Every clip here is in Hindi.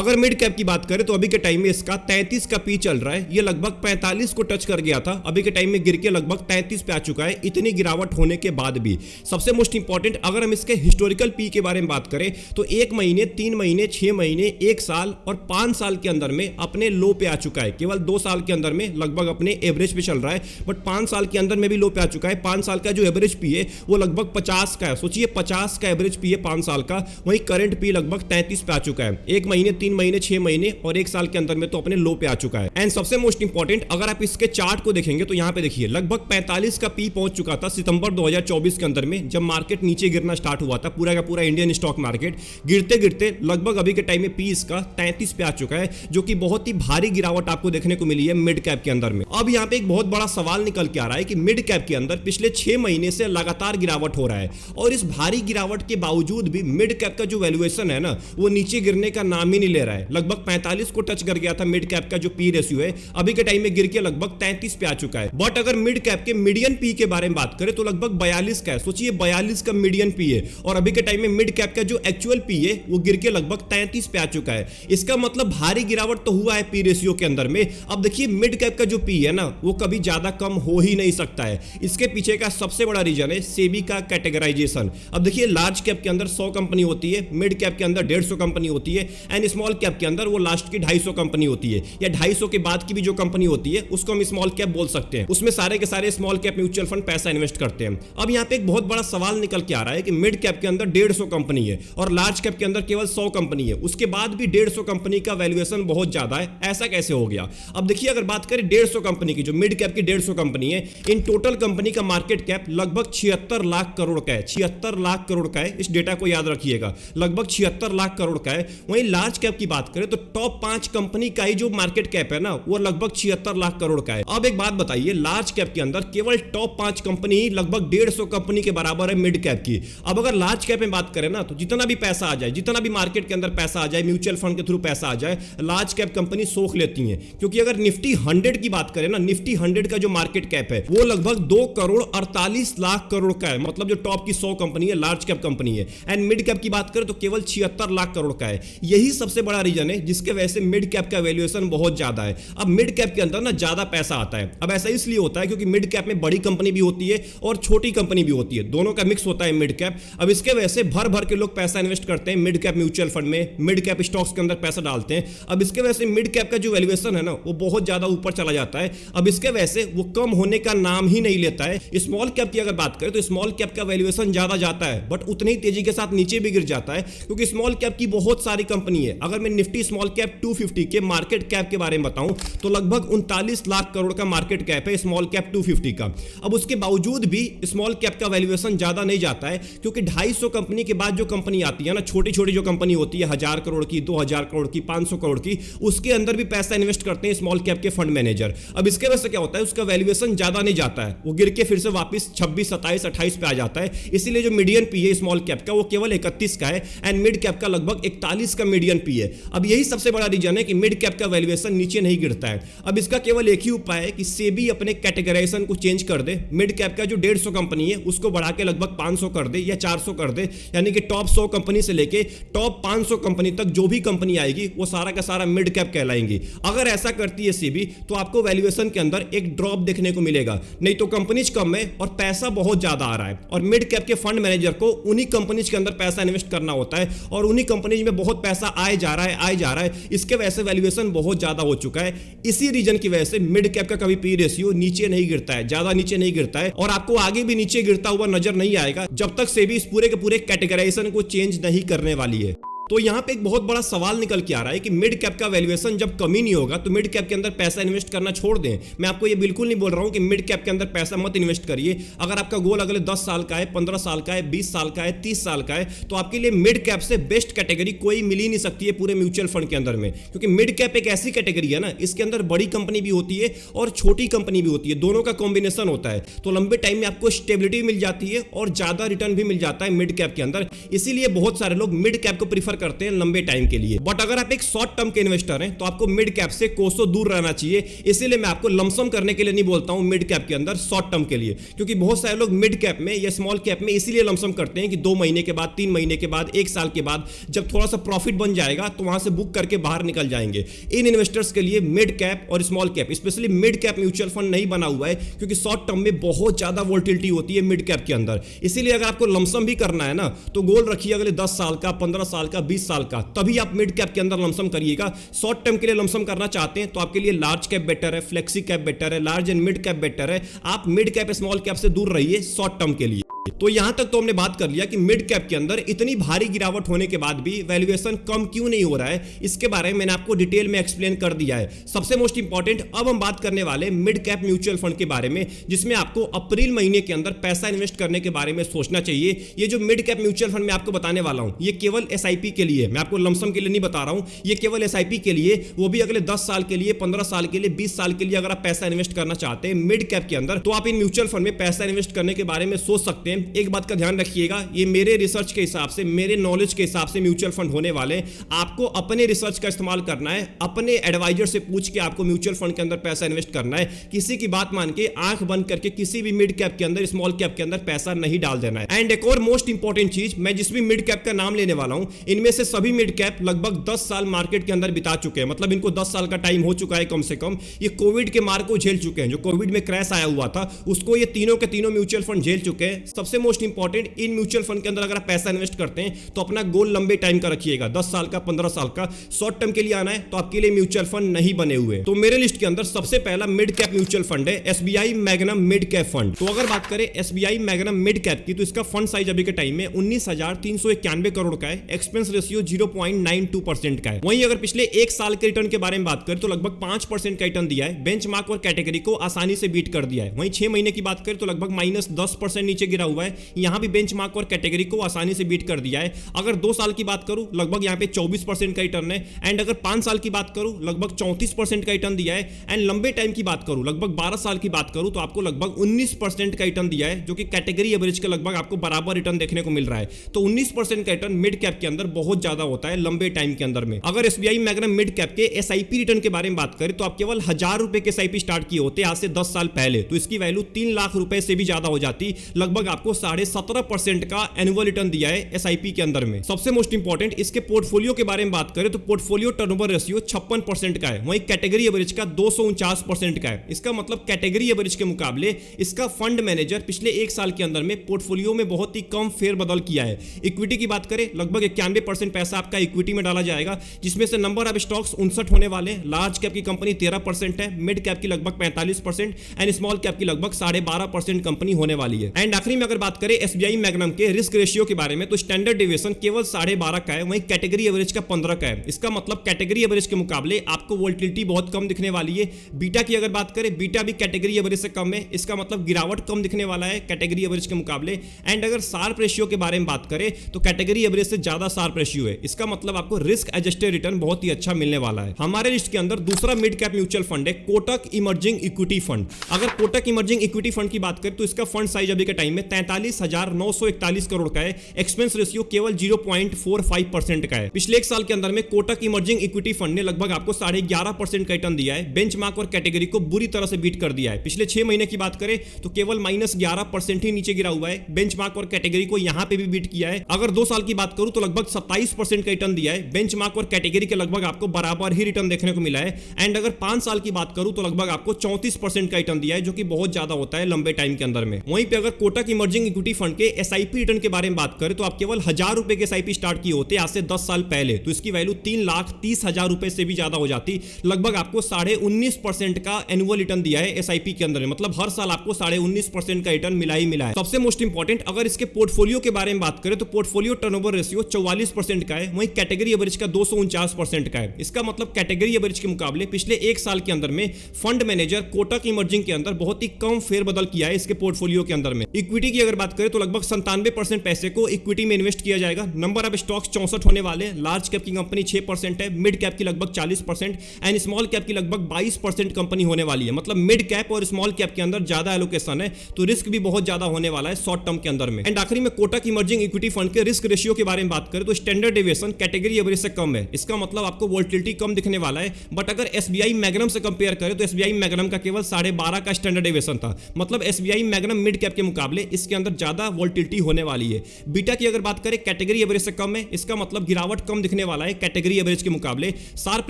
अगर मिड कैप की बात करें तो अभी के टाइम में इसका 33 का पी चल रहा है, ये लगभग 45 को टच कर गया था, अभी के टाइम में गिर के लगभग 33 पे आ चुका है। इतनी गिरावट होने के बाद भी सबसे मोस्ट इंपॉर्टेंट अगर हम इसके हिस्टोरिकल पी के बारे में बात करें तो 1 महीने, 3 महीने, 6 महीने, 1 साल और 5 साल के अंदर में अपने लो पे आ चुका है। केवल 2 साल के अंदर में लगभग अपने एवरेज पे चल रहा है, बट 5 साल के अंदर में भी लो पे आ चुका है। 5 साल का जो एवरेज पी है वो लगभग 50 का है। सोचिए 50 का एवरेज पी है 5 साल का, वहीं करंट पी लगभग 33 पे आ चुका है। 1 महीने, 3 महीने, 6 महीने और 1 साल के अंदर में तो अपने लो पे आ चुका है। एंड सबसे मोस्ट इंपॉर्टेंट अगर आप इसके चार्ट को देखेंगे तो यहां पे देखिए लगभग 45 का पी पहुंच चुका था सितंबर 2024 के अंदर में, जब मार्केट नीचे गिरना स्टार्ट हुआ था। पूरा का पूरा इंडियन स्टॉक मार्केट गिरते गिरते लगभग अभी के टाइम में पी इसका 33 पे आ चुका है, जो कि बहुत ही भारी गिरावट आपको देखने को मिली है मिड कैप के अंदर में। अब यहां पे एक बहुत बड़ा सवाल निकल के आ रहा है कि मिड कैप के अंदर पिछले 6 महीने से लगातार गिरावट हो रहा है, और इस भारी गिरावट के बावजूद भी मिड कैप का जो वैल्यूएशन है ना वो नीचे गिरने का नाम ही नहीं ले रहा है। लगभग 45 को टच कर गया था मिड कैप का जो पी रेशियो है, अभी के टाइम में गिर के लगभग 33 पे आ चुका है। बट अगर मिड कैप के मीडियन पी के बारे में बात करें तो लगभग 42 का है। सोचिए 42 का मीडियन पी है, और अभी के टाइम में मिड कैप का जो एक्चुअल पी है वो गिर के लगभग 33 पे आ चुका है। इसका मतलब भारी गिरावट तो हुआ है पी रेशियो के अंदर में। अब देखिए मिड कैप का जो पी है ना वो कभी ज्यादा कम हो ही नहीं सकता है। इसके पीछे का सबसे बड़ा रीजन है सेबी का कैटेगराइजेशन। अब देखिए लार्ज कैप के अंदर 100 कंपनी होती है, मिड कैप के अंदर 150 कंपनी होती है, एंड स्मॉल कैप के अंदर वो लास्ट की 250 कंपनी होती है, या 250 के बाद की भी जो कंपनी होती है उसको हम स्मॉल कैप बोल सकते हैं। उसमें सारे के सारे स्मॉल कैप म्यूचुअल फंड पैसा इन्वेस्ट करते हैं। अब यहाँ पे एक बहुत बड़ा सवाल निकल के आ रहा है कि मिड कैप के अंदर 150 कंपनी है और लार्ज कैप के अंदर केवल 100 कंपनी है, उसके बाद भी 150 कंपनी का वैल्यूएशन बहुत ज्यादा है, ऐसा कैसे हो गया? अब देखिए अगर बात करें 150 कंपनी की, जो मिड कैप की 150 कंपनी है, इन टोटल कंपनी का मार्केट कैप लगभग 76 लाख करोड़ का है। 76 लाख करोड़ का है, इस डेटा को याद रखिएगा, लगभग 76 लाख करोड़ का है। वहीं लार्ज कैप की बात करें तो टॉप 5 कंपनी का ही जो मार्केट कैप है ना वो लगभग 76 लाख करोड़ का है। अब एक बात बताइए, लार्ज कैप के अंदर केवल टॉप 5 कंपनी ही लगभग 150 कंपनी के बराबर है मिड कैप की। अब अगर लार्ज कैप में बात करें ना तो जितना भी पैसा आ जाए, जितना भी मार्केट के अंदर पैसा आ जाए, म्यूचुअल फंड के थ्रू पैसा आ जाए, लार्ज कैप कंपनी सोख लेती हैं। क्योंकि अगर निफ्टी 100 की बात करें ना, निफ्टी 100 का जो मार्केट कैप है वो लगभग 2 करोड़ 48 लाख करोड़ का है। मतलब जो टॉप की 100 कंपनी है लार्ज कैप कंपनी है, एंड मिड कैप की बात करें तो केवल 76 लाख करोड़ का है। यही सबसे बड़ा रीजन है जिसके वजह से मिड कैप का वैल्यूएशन बहुत ज्यादा है। अब मिड कैप के अंदर ना ज्यादा पैसा आता है। अब ऐसा इसलिए होता है क्योंकि मिड कैप में बड़ी कंपनी भी होती है और छोटी कंपनी भी होती है, दोनों का मिक्स होता है मिड कैप। अब इसके वजह से भर भर के लोग पैसा इन्वेस्ट करते हैं मिड कैप म्यूचुअल फंड में, मिड कैप स्टॉक्स के अंदर पैसा डालते हैं। अब इसके वजह से मिड कैप का जो वैल्यूएशन है ना वो बहुत ज्यादा ऊपर चला जाता है। अब इसके वजह से वो कम होने का नाम ही नहीं लेता है। स्मॉल कैप की अगर बात करें तो स्मॉल कैप का वैल्यूएशन ज्यादा जाता है, बट उतनी ही तेजी के साथ नीचे भी गिर जाता है, क्योंकि स्मॉल कैप की बहुत सारी कंपनी है। अगर मैं निफ्टी स्मॉल कैप 250 के मार्केट कैप के बारे में बताऊं तो लगभग 39 लाख करोड़ का मार्केट कैप है स्मॉल कैप 250 का। अब उसके बावजूद भी स्मॉल कैप का वैल्यूएशन ज्यादा नहीं जाता है, क्योंकि 250 कंपनी के बाद जो कंपनी आती है ना, छोटी छोटी जो कंपनी होती है 1000 करोड़ की, 2000 करोड़ की, 500 करोड़ की, उसके अंदर भी पैसा इन्वेस्ट करते हैं स्मॉल कैप के फंड मैनेजर। अब इसके वजह से क्या होता है, उसका वैल्यूएशन ज्यादा नहीं जाता है, वो गिर के फिर से वापस 26, 27, 28 पे आ जाता है। इसीलिए जो मीडियन पी है स्मॉल कैप का वो केवल 31 का है, एंड मिड कैप का लगभग 41 का मीडियन पी है। अब यही सबसे बड़ा रीजन है कि मिड कैप का वैल्यूएशन नीचे नहीं गिरता है। अब इसका केवल एक ही उपाय है कि सेबी अपने कैटेगराइजेशन को चेंज कर दे। मिड कैप का जो 150 कंपनी है उसको बढ़ा के लगभग 500 कर दे या 400 कर दे, यानी कि टॉप 100 कंपनी से लेके टॉप 500 कंपनी तक जो भी कंपनी आएगी वो सारा का सारा मिड कैप कहलाएंगी। अगर ऐसा करती है सेबी तो आपको वैल्यूएशन के अंदर एक ड्रॉप देखने को मिलेगा। नहीं तो कंपनीज कम है और पैसा बहुत ज्यादा आ रहा है, और मिड कैप के फंड मैनेजर को उन्हीं कंपनीज के अंदर पैसा इन्वेस्ट करना होता है, और उन्हीं कंपनीज में बहुत पैसा आए जा रहा है। इसके वजह से वैल्यूएशन बहुत ज्यादा हो चुका है। इसी रीजन की वजह से मिड कैप का कभी पी रेशियो नीचे नहीं गिरता है, ज्यादा नीचे नहीं गिरता है, और आपको आगे भी नीचे गिरता हुआ नजर नहीं आएगा जब तक सेबी इस पूरे के पूरे कैटेगराइजेशन को चेंज नहीं करने वाली है। तो यहां पे एक बहुत बड़ा सवाल निकल के आ रहा है कि मिड कैप का वैल्यूएशन जब कमी नहीं होगा तो मिड कैप के अंदर पैसा इन्वेस्ट करना छोड़ दें। मैं आपको ये बिल्कुल नहीं बोल रहा हूं कि मिड कैप के अंदर पैसा मत इन्वेस्ट करिए। अगर आपका गोल अगले 10 साल का है, 15 साल का है, 20 साल का है, 30 साल का है, तो आपके लिए मिड कैप से बेस्ट कैटेगरी कोई मिल ही नहीं सकती है पूरे म्यूचुअल फंड के अंदर में, क्योंकि मिड कैप एक ऐसी कैटेगरी है ना, इसके अंदर बड़ी कंपनी भी होती है और छोटी कंपनी भी होती है, दोनों का कॉम्बिनेशन होता है। तो लंबे टाइम में आपको स्टेबिलिटी मिल जाती है और ज्यादा रिटर्न भी मिल जाता है मिड कैप के अंदर। इसीलिए बहुत सारे लोग मिड कैप को प्रीफर करते हैं लंबे टाइम के लिए। बट अगर आप एक शॉर्ट टर्म के इन्वेस्टर हैं तो आपको मिड कैप से कोसों दूर रहना चाहिए। इसीलिए मैं आपको लमसम करने के लिए नहीं बोलता हूं मिड कैप के अंदर शॉर्ट टर्म के लिए, क्योंकि बहुत सारे लोग मिड कैप में या स्मॉल कैप में इसीलिए लमसम करते हैं कि 2 महीने के बाद, 3 महीने के बाद, 1 साल के बाद जब थोड़ा सा प्रॉफिट बन जाएगा तो वहां से बुक करके बाहर निकल जाएंगे। इन इन्वेस्टर्स के लिए मिड कैप और small cap, specially mid cap mutual fund नहीं बना हुआ है, क्योंकि शॉर्ट टर्म में बहुत ज्यादा वोलेटिलिटी होती है मिड कैप के अंदर। इसीलिए अगर आपको लमसम भी करना है ना तो गोल रखिए अगले 10 साल का, 15 साल का, 20 साल का, तभी आप मिड कैप के अंदर लमसम करिएगा। शॉर्ट टर्म के लिए लमसम करना चाहते हैं तो आपके लिए लार्ज कैप बेटर है, फ्लेक्सी कैप बेटर है, large and mid cap better है। आप मिड कैप स्मॉल कैप से दूर रहिए शॉर्ट टर्म के लिए। तो यहां तक तो हमने बात कर लिया कि मिड कैप के अंदर इतनी भारी गिरावट होने के बाद भी वैल्यूएशन कम क्यों नहीं हो रहा है, इसके बारे में मैंने आपको डिटेल में एक्सप्लेन कर दिया है। सबसे मोस्ट इंपॉर्टेंट अब हम बात करने वाले मिड कैप म्यूचुअल फंड के बारे में, जिसमें आपको अप्रैल महीने के अंदर पैसा इन्वेस्ट करने के बारे में सोचना चाहिए। ये जो मिड कैप म्यूचुअल फंड मैं आपको बताने वाला हूं, ये केवल एसआईपी के लिए, मैं आपको लमसम के लिए नहीं बता रहा हूं, ये केवल एसआईपी के लिए, वो भी अगले 10 साल के लिए, 15 साल के लिए, 20 साल के लिए अगर आप पैसा इन्वेस्ट करना चाहते हैं मिड कैप के अंदर, तो आप इन म्यूचुअल फंड में पैसा इन्वेस्ट करने के बारे में सोच सकते हैं। एक बात का ध्यान रखिएगा, ये मेरे रिसर्च के हिसाब से, मेरे नॉलेज के हिसाब से म्यूचुअल फंड होने वाले हैं। आपको अपने रिसर्च का इस्तेमाल करना है, अपने एडवाइजर से पूछ के आपको म्यूचुअल फंड के अंदर पैसा इन्वेस्ट करना है। किसी की बात मान के, आंख बंद करके किसी भी मिड कैप के अंदर, स्मॉल कैप के अंदर पैसा नहीं डाल देना है। एंड एक और मोस्ट इंपॉर्टेंट चीज, मैं जिस भी मिड कैप का नाम लेने वाला हूं, इनमें से सभी मिड कैप लगभग 10 साल मार्केट के अंदर बिता चुके हैं। मतलब इनको 10 साल का टाइम हो चुका है कम से कम। ये कोविड के मार को झेल चुके हैं, जो कोविड में क्रैश आया हुआ था उसको ये तीनों के तीनों म्यूचुअल फंड झेल चुके हैं। सबसे most important, in mutual fund के अंदर अगर आप पैसा इन्वेस्ट करते हैं तो अपना गोल लंबे टाइम का रखिएगा, 10 साल का, 15 साल का। शॉर्ट टर्म के लिए आना है तो आपके लिए म्यूचुअल फंड नहीं बने हुए। तो मेरे लिस्ट के अंदर सबसे पहला मिड कैप म्यूचुअल फंड है SBI magnum mid cap fund. तो अगर बात करें एसबीआई मैग्नम मिड कैप की, तो इसका फंड साइज अभी के टाइम में 19,391 करोड़ का है। एक्सपेंस रेशियो 0.92% का है। वहीं अगर पिछले 1 साल के रिटर्न के बारे में बात करें तो लगभग 5% का रिटर्न दिया है। बेंचमार्क और कैटेगरी को आसानी से बीट कर दिया है। वहीं 6 महीने की बात करें तो लगभग -10% नीचे गिरा हुआ है। यहां भी बेंचमार्क और कैटेगरी को आसानी से बीट कर दिया है। अगर 2 साल की बात करूं, लगभग यहां पे 24% का रिटर्न है। एंड अगर 5 साल की बात करूं, लगभग 34% का रिटर्न दिया है। एंड लंबे टाइम की बात करूं, लगभग 12 साल की बात करूं, तो आपको लगभग 19% का रिटर्न दिया है, जो कि कैटेगरी एवरेज के लगभग आपको बराबर रिटर्न देखने को मिल रहा है। तो 19% का रिटर्न मिड कैप के अंदर बहुत ज्यादा होता है लंबे टाइम के अंदर में। अगर एसबीआई मैग्नम मिड कैप के एसआईपी रिटर्न के बारे में बात करें तो आप केवल 1000 रुपए के एसआईपी स्टार्ट किए होते आज से 10 साल पहले, तो इसकी वैल्यू 3 लाख रुपए से भी ज्यादा हो जाती। लगभग आपको 17.5% का एनुअल रिटर्न दिया है एसआईपी के अंदर में। सबसे मोस्ट इंपॉर्टेंट, इसके पोर्टफोलियो के बारे में बात करें तो पोर्टफोलियो टर्नओवर रेशियो 56% का है। वहीं कैटेगरी एवरेज का 249% का है। इसका मतलब कैटेगरी एवरेज के मुकाबले इसका फंड मैनेजर पिछले 1 साल के अंदर में पोर्टफोलियो में बहुत ही कम फेरबदल किया है। इक्विटी की बात करें, लगभग 91% पैसा आपका इक्विटी में डाला जाएगा, जिसमें से नंबर ऑफ स्टॉक्स 59 होने वाले। लार्ज कैप की कंपनी 13% है, मिड कैप की लगभग 45% एंड स्मॉल कैप की लगभग 12.5% कंपनी होने वाली है। एंड आखिरी में अगर बात करें एसबीआई मैग्नम के रिस्क रेशियो के बारे में, तो स्टैंडर्ड डेविएशन केवल 12.5 का है, वहीं कैटेगरी एवरेज का 15 का है। इसका मतलब कैटेगरी एवरेज के मुकाबले आपको वोलेटिलिटी बहुत कम दिखने वाली है। बीटा की अगर बात करें, बीटा भी कैटेगरी एवरेज से कम है। इसका मतलब गिरावट कम दिखने वाला है कैटेगरी एवरेज के मुकाबले। एंड अगर शार्प रेशियो के बारे में बात करें तो कैटेगरी एवरेज से ज्यादा शार्प रेशियो है। इसका मतलब आपको रिस्क एडजस्टेड रिटर्न बहुत ही अच्छा मिलने वाला है। हमारे लिस्ट के अंदर दूसरा मिड कैप म्यूचुअल फंड है कोटक इमर्जिंग इक्विटी फंड। अगर कोटक इमर्जिंग इक्विटी फंड की बात करें तो इसका फंड साइज अभी के टाइम में 43,941 करोड़ का है। एक्सपेंस रेशियो केवल 0.45% का है। पिछले 1 साल के अंदर में कोटक इमर्जिंग इक्विटी फंड ने लगभग आपको 11.5% का रिटर्न दिया है। बेंचमार्क और कैटेगरी को बुरी तरह से बीट कर दिया है। पिछले 6 महीने की बात करें तो केवल -11% ही नीचे गिरा हुआ है। बेंचमार्क और कैटेगरी को यहां पे भी बीट किया है। अगर 2 साल की बात करूं तो लगभग 27% का रिटर्न दिया है। बेंचमार्क और कैटेगरी के लगभग आपको बराबर ही रिटर्न देखने को मिला है। एंड अगर 5 साल की बात करूं तो लगभग आपको 34% का रिटर्न दिया है, जो कि बहुत ज्यादा होता है लंबे टाइम के अंदर में। वहीं पे अगर कोटक इमर्जिंग इक्विटी फंड के एसआईपी रिटर्न के बारे में बात करें तो आप केवल 1000 रुपए के एसआईपी स्टार्ट किए होते आज से 10 साल पहले, तो इसकी वैल्यू 3,30,000 रुपए से भी ज्यादा हो जाती। लगभग आपको 19.5% का एनुअल रिटर्न दिया है एसआईपी के अंदर, मतलब हर साल आपको 19.5% का रिटर्न मिला ही मिला है। सबसे मोस्ट इंपॉर्टेंट, अगर इसके पोर्टफोलियो के बारे में बात करें तो पोर्टफोलियो टर्नओवर रेशियो 44% का है। वहीं कैटेगरी एवरेज का 249% का है। इसका मतलब कैटेगरी एवरेज के मुकाबले पिछले 1 साल के अंदर में फंड मैनेजर कोटक इमर्जिंग के अंदर बहुत ही कम फेरबदल किया है इसके पोर्टफोलियो के अंदर में। इक्विटी की अगर बात करें तो लगभग 97% पैसे को इक्विटी में इन्वेस्ट किया जाएगा। नंबर ऑफ स्टॉक्स 64 होने वाले। लार्ज कैप की कंपनी 6% है, मिड कैप की लगभग 40% एंड स्मॉल कैप की लगभग 22% कंपनी होने वाली है। मतलब मिड कैप और स्मॉल कैप के अंदर ज्यादा एलोकेशन है, तो रिस्क भी बहुत ज्यादा होने वाला है शॉर्ट टर्म के अंदर में। एंड आखिरी में कोटक इमर्जिंग इक्विटी फंड के रिस्क रेशियो के बारे में बात करें तो स्टैंडर्ड डेविएशन कैटेगरी एवरेज से कम है। इसका मतलब आपको वोलेटिलिटी कम दिखने वाला है। बट अगर एसबीआई मैग्नम से कंपेयर करें तो एसबीआई मैग्नम का केवल 12.5 का स्टैंडर्ड डेविएशन था। मतलब एसबीआई मैग्नम मिड कैप के मुकाबले इसके अंदर ज्यादा वोलेटिलिटी होने वाली है। बीटा की अगर बात करें कैटेगरी एवरेज से कम है, इसका मतलब गिरावट कम दिखने वाला है कैटेगरी एवरेज के मुकाबले। शार्प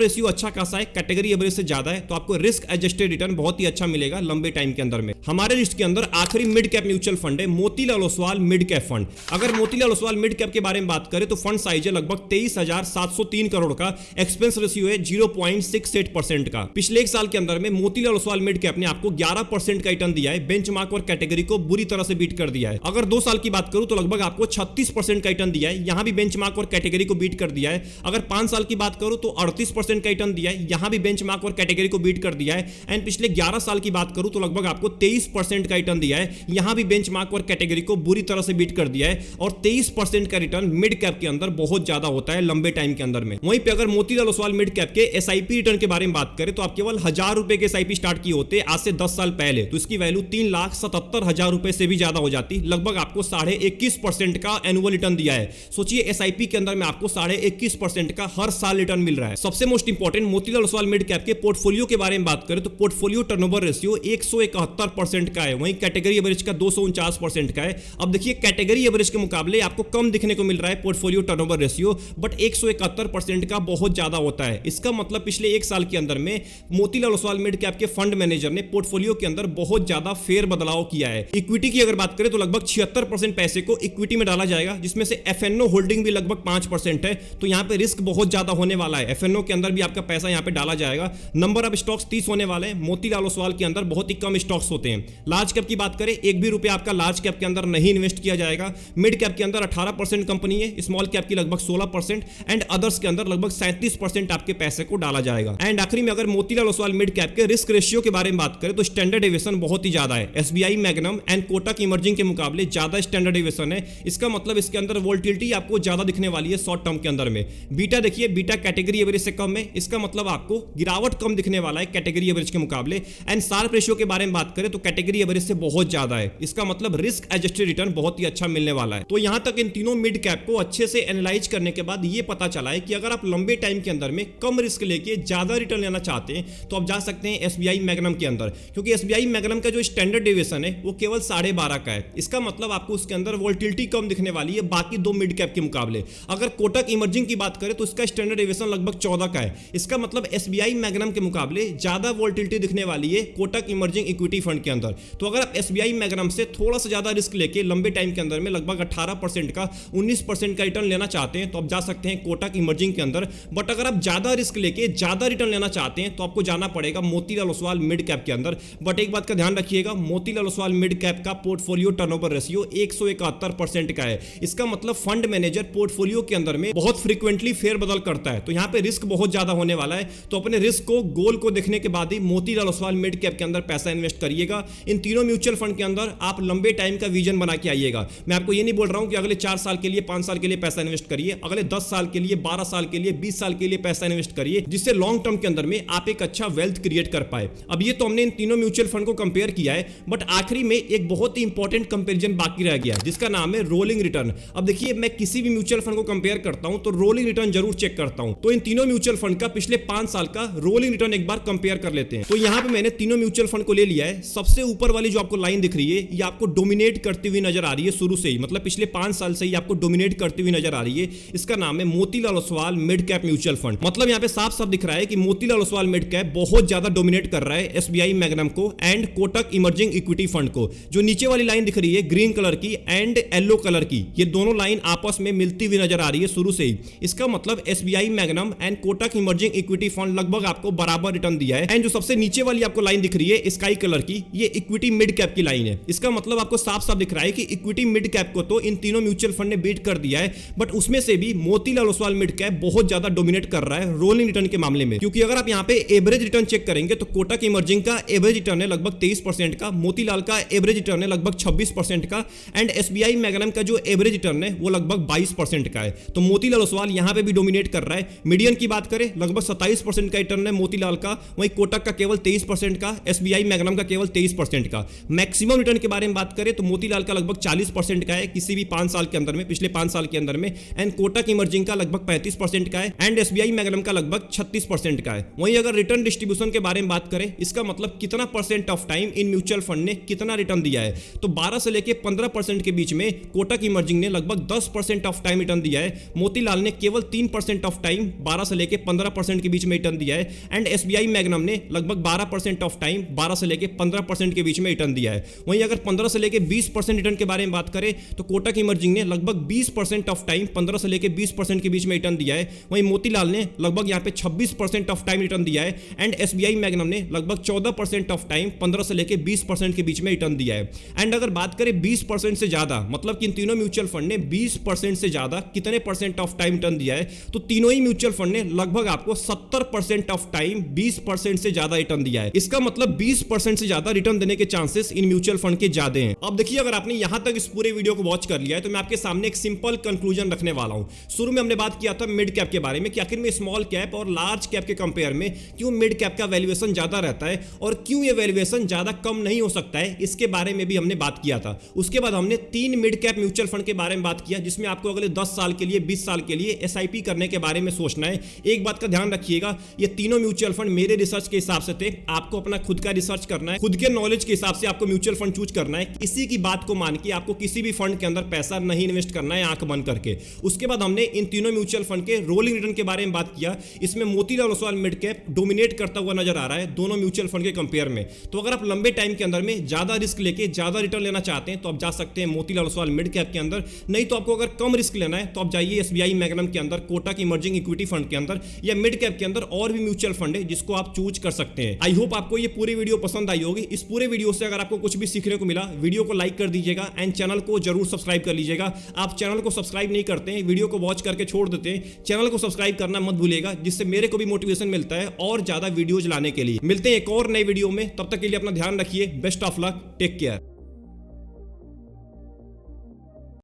रेशियो अच्छा खासा है, कैटेगरी एवरेज से ज्यादा है, तो आपको रिस्क एडजस्टेड रिटर्न बहुत ही अच्छा मिलेगा लंबे टाइम के अंदर में। हमारे लिस्ट के अंदर आखिरी मिड कैप म्यूचुअल फंड है Motilal Oswal mid cap fund. अगर मोतीलाल ओसवाल मिड कैप के बारे में बात करें तो फंड साइज है लगभग 23,703 करोड़ का, एक्सपेंस रेशियो है 0.68% का। पिछले एक साल के अंदर में मोतीलाल ओसवाल मिड कैप ने आपको 11% का रिटर्न दिया है, बेंचमार्क और कैटेगरी को बुरी तरह से बीट कर दिया है। अगर 2 साल की बात करूं तो लगभग आपको 36% का रिटर्न दिया है, यहां भी बेंचमार्क और कैटेगरी को बीट कर दिया है। अगर 5 साल की बात करूं तो 38% का रिटर्न दिया है, यहां भी बेंचमार्क और कैटेगरी को बीट कर दिया है। एंड पिछले 11 साल की बात करूं तो लगभग आपको 23% का रिटर्न दिया है, यहां भी बेंचमार्क और कैटेगरी को बुरी तरह से बीट कर दिया है। और 23% का रिटर्न मिड कैप के अंदर बहुत ज्यादा होता है लंबे टाइम के अंदर में। वहीं पे अगर मोतीलाल ओसवाल मिड कैप के एसआईपी रिटर्न के बारे में बात करें तो आप केवल 1000 रुपए के एसआईपी स्टार्ट किए होते आज से 10 साल पहले, तो इसकी वैल्यू 3,77,000 रुपए से भी ज्यादा हो जाती। लगभग आपको 21.5% का एनुअल रिटर्न दिया है। सोचिए एसआईपी के अंदर में आपको 21.5% का हर साल रिटर्न मिल रहा है। सबसे most important Motilal Oswal mid cap के पोर्टफोलियो के बारे में बात करें तो पोर्टफोलियो टर्नओवर रेशियो 171% का है, वहीं कैटेगरी एवरेज का 249% का है। अब देखिए कैटेगरी एवरेज के मुकाबले आपको कम दिखने को मिल रहा है पोर्टफोलियो टर्नओवर रेशियो, बट 171% का बहुत ज्यादा होता है। इसका मतलब पिछले एक साल के अंदर में मोतीलाल ओसवाल मिड कैप के फंड मैनेजर ने पोर्टफोलियो के अंदर बहुत ज्यादा फेर बदलाव किया है। इक्विटी की अगर बात करें तो लगभग 76% पैसे को इक्विटी में डाला जाएगा, जिसमें से एफएनओ होल्डिंग भी लगभग 5% है, तो यहां पे रिस्क बहुत ज्यादा होने वाला है। एफएनओ के अंदर भी आपका पैसा यहां पे डाला जाएगा। नंबर ऑफ स्टॉक्स 30 होने वाले हैं। मोतीलाल ओसवाल के अंदर बहुत ही कम स्टॉक्स होते हैं। लार्ज कैप की बात करें, एक भी रुपया आपका लार्ज कैप के अंदर नहीं इन्वेस्ट किया जाएगा। मिड कैप के अंदर 18% कंपनी है, स्मॉल कैप की लगभग 16% एंड अदर्स के अंदर लगभग 37% आपके पैसे को डाला जाएगा। एंड आखिरी में अगर मोतीलाल ओसवाल मिड कैप के रिस्क रेशियो के बारे में बात करें तो स्टैंडर्ड डेविएशन बहुत ही ज्यादा है। SBI magnum and Kotak emerging के मुकाबले ज्यादा स्टैंडर्ड डेविएशन है। इसका मतलब इसके अंदर वोलेटिलिटी आपको ज्यादा दिखने वाली है शॉर्ट टर्म के अंदर में। बीटा देखिए, बीटा कैटेगरी एवरेज से कम है, इसका मतलब आपको गिरावट कम दिखने वाला है कैटेगरी एवरेज के मुकाबले। एंड शार्प रेशियो के बारे में बात करें तो कैटेगरी एवरेज से बहुत ज्यादा है, इसका मतलब रिस्क एडजस्टेड रिटर्न बहुत ही अच्छा मिलने वाला है। तो यहां तक इन तीनों मिड कैप को अच्छे से एनालाइज करने के बाद ये पता चला है कि अगर आप लंबे टाइम के अंदर में कम रिस्क लेके ज्यादा रिटर्न लेना चाहते हैं तो आप जा सकते हैं एसबीआई मैग्नम के अंदर, क्योंकि एसबीआई मैग्नम का जो स्टैंडर्ड डेविएशन है वो केवल 12.5 का है। इसका मतलब आपको उसके अंदर वोलेटिलिटी कम दिखने वाली है बाकी दो मिड कैप के मुकाबले। अगर कोटक इमर्जिंग की बात करें तो इसका स्टैंडर्ड डेविएशन लगभग 14 का है। इसका मतलब एसबीआई मैग्नम के मुकाबले ज्यादा वोलेटिलिटी दिखने वाली है कोटक इमर्जिंग इक्विटी फंड के अंदर। तो अगर आप एसबीआई मैग्नम से थोड़ा सा ज्यादा रिस्क लेके लंबे टाइम के अंदर में लगभग 18% का 19% का रिटर्न लेना चाहते हैं तो आप जा सकते हैं कोटक इमर्जिंग के अंदर। बट अगर आप ज्यादा रिस्क लेके ज्यादा रिटर्न लेना चाहते हैं तो आपको जाना पड़ेगा मोतीलाल ओसवाल मिड कैप के अंदर। बट एक बात का ध्यान रखिएगा, मोतीलाल ओसवाल मिड कैप का पोर्टफोलियो टर्नओवर रेशियो 171% का है। इसका मतलब फंड मैनेजर पोर्टफोलियो के अंदर में बहुत फ्रीक्वेंटली फेरबदल करता है, तो यहां पे रिस्क बहुत ज्यादा होने वाला है। तो अपने रिस्क को, गोल को देखने के बाद ही मोतीलाल ओसवाल मिड कैप के अंदर पैसा इन्वेस्ट करिएगा। इन तीनों म्यूचुअल फंड के अंदर आप लंबे टाइम का विजन बना के आइएगा। मैं आपको ये नहीं बोल रहा हूं कि अगले 4 साल के लिए, 5 साल के लिए पैसा इन्वेस्ट करिए, अगले 10 साल के लिए, 12 साल के लिए, 20 साल के लिए पैसा इन्वेस्ट करिए, जिससे लॉन्ग टर्म के अंदर में आप एक अच्छा वेल्थ क्रिएट कर पाए। अब ये तो हमने इन तीनों म्यूचुअल फंड को कंपेयर किया है, बट आखिरी में एक बहुत ही इंपॉर्टेंट कंपैरिजन बाकी रह गया जिसका नाम है रोलिंग रिटर्न। अब देखिए, मैं किसी भी म्यूचुअल फंड को कंपेयर करता हूं तो रोलिंग रिटर्न जरूर चेक करता हूं। तो इन तीनों म्यूचुअल फंड का पिछले 5 साल का रोलिंग रिटर्न एक बार कंपेयर कर लेते हैं। तो यहां पे मैंने तीनों म्यूचुअल फंड को ले लिया है। सबसे ऊपर वाली जो आपको लाइन दिख रही है ये आपको डोमिनेट करती हुई नजर आ रही है शुरू से ही, मतलब पिछले 5 साल से ही आपको डोमिनेट करती हुई नजर आ रही है। इसका नाम है Motilal Oswal mid cap mutual fund. मतलब यहां पे साफ साफ दिख रहा है कि मोतीलाल ओसवाल मिड कैप बहुत ज्यादा डोमिनेट कर रहा है एसबीआई मैग्नम को and Kotak emerging equity fund को। जो नीचे वाली लाइन दिख रही है ग्रीन कलर की एंड येलो कलर की, ये दोनों लाइन आपस में मिलती हुई नजर आ रही है शुरू से ही। इसका मतलब SBI magnum and Kotak emerging equity fund लगभग आपको बराबर रिटर्न दिया है। एंड जो सबसे नीचे वाली आपको लाइन दिख रही है स्काई कलर की, ये इक्विटी मिड कैप की लाइन है। इसका मतलब आपको साफ साफ दिख रहा है कि इक्विटी मिड कैप को तो इन तीनों म्यूचुअल फंड ने बीट कर दिया है, बट उसमें से भी मोतीलाल ओसवाल मिड कैप बहुत ज्यादा डोमिनेट कर रहा है रोलिंग रिटर्न के मामले में। क्योंकि अगर आप यहां पे एवरेज रिटर्न चेक करेंगे तो कोटक इमर्जिंग का एवरेज रिटर्न है लगभग 23% का, मोतीलाल का एवरेज रिटर्न है लगभग 26% का, एंड एसबीआई मैग्नम का जो एवरेज रिटर्न है वो लगभग 22% का है। तो मोतीलाल ओसवाल यहां पे भी डोमिनेट कर रहा है। मीडियन की बात करें लगभग 27% का रिटर्न है मोतीलाल का, वहीं कोटक का केवल 23% का, एसबीआई मैग्नम का केवल 23% का। मैक्सिमम रिटर्न के बारे में बात करें तो मोतीलाल का लगभग 40% का है किसी भी 5 साल के अंदर में, पिछले 5 साल के अंदर में, एंड कोटक इमर्जिंग का लगभग 35% का है, एंड एसबीआई मैग्नम का लगभग 36% का है। वहीं अगर रिटर्न डिस्ट्रीब्यूशन के बारे में बात करें, इसका मतलब कितना percent of time in mutual fund ने कितना रिटर्न दिया है, तो 12 से लेके 15% के बीच में कोटक इमर्जिंग ने लगभग 10% ऑफ टाइम रिटर्न दिया है। मोतीलाल ने केवल 3% ऑफ टाइम 12 से लेके 15% के बीच में रिटर्न दिया है, एंड एसबीआई मैग्नम ने लगभग 12% ऑफ टाइम 12 से लेके 15% के बीच में रिटर्न दिया है। वहीं अगर 15 से लेके 20% रिटर्न के बारे में बात करें तो कोटक इमर्जिंग ने लगभग 20% ऑफ टाइम 15 से लेके 20% के बीच में रिटर्न दिया है। वहीं मोतीलाल ने लगभग यहां पे 26% ऑफ टाइम रिटर्न दिया है, एंड एसबीआई मैग्नम ने लगभग 14% ऑफ टाइम 15 से लेके 20% के बीच में रिटर्न दिया है। एंड अगर बात करें 20% से ज्यादा, मतलब कि इन तीनों म्यूचुअल फंड ने 20% से ज्यादा कितने परसेंट ऑफ टाइम रिटर्न दिया है, तो तीनों ही म्यूचुअल फंड ने लगभग आपको 70% ऑफ टाइम 20% से ज्यादा रिटर्न दिया है। इसका मतलब 20% से ज्यादा रिटर्न देने के चांसेस इन म्यूचुअल फंड के ज्यादा हैं। अब देखिए, अगर आपने यहां तक इस पूरे वीडियो को वॉच कर लिया है तो मैं आपके सामने एक सिंपल कंक्लूजन रखने वाला हूं। शुरू में हमने बात किया था मिड कैप के बारे में कि आखिर में स्मॉल कैप और लार्ज कैप के कंपेयर में क्यों मिड कैप का वैल्यूएशन ज्यादा रहता है और क्यों ये वैल्यूएशन ज्यादा कम नहीं हो सकता है, इसके बारे में भी हमने बात किया था। उसके बाद हमने 3 मिड कैप म्यूचुअल फंड के बारे में बात किया जिसमें आपको अगले 10 साल के लिए 20 साल के लिए एसआईपी करने के बारे में सोचना है। एक बात का ध्यान रखिएगा, ये तीनों म्यूचुअल फंड मेरे रिसर्च के हिसाब से थे, आपको अपना खुद का रिसर्च करना है, खुद के नॉलेज के हिसाब से आपको म्यूचुअल फंड चूज करना है। किसी की बात को मान के आपको किसी भी फंड के अंदर पैसा नहीं इन्वेस्ट करना है आंख बंद करके। उसके बाद हमने इन तीनों म्यूचुअल फंड के रोलिंग रिटर्न के बारे में बात किया। इसमें Motilal Oswal mid cap dominate करता हुआ नजर आ रहा है दोनों म्यूचुअल फंड के कंपेयर में। तो अगर आप लंबे टाइम के अंदर में ज्यादा रिस्क लेके ज्यादा रिटर्न लेना चाहते हैं तो आप जा सकते हैं मोतीलाल ओसवाल मिड कैप के अंदर। नहीं तो आपको अगर कम रिस्क लेना है तो आप जाइए एसबीआई मैग्नम के अंदर, कोटक इमर्जिंग इक्विटी फंड के अंदर, या मिड कैप के अंदर और भी म्यूचुअल फंड है जिसको आप चूज कर सकते हैं। आई होप आपको ये पूरी वीडियो पसंद आई होगी। इस पूरे वीडियो से अगर आपको कुछ भी सीखने को मिला, वीडियो को लाइक कर दीजिएगा एंड चैनल को जरूर सब्सक्राइब कर लीजिएगा। आप चैनल को सब्सक्राइब नहीं करते हैं, वीडियो को वॉच करके छोड़ देते हैं, चैनल को सब्सक्राइब करना मत भूलिएगा, जिससे मेरे को भी मोटिवेशन मिलता है और ज्यादा वीडियोज लाने के लिए। मिलते हैं एक और नए वीडियो में, तब तक के लिए अपना ध्यान रखिए। Best of luck, take care.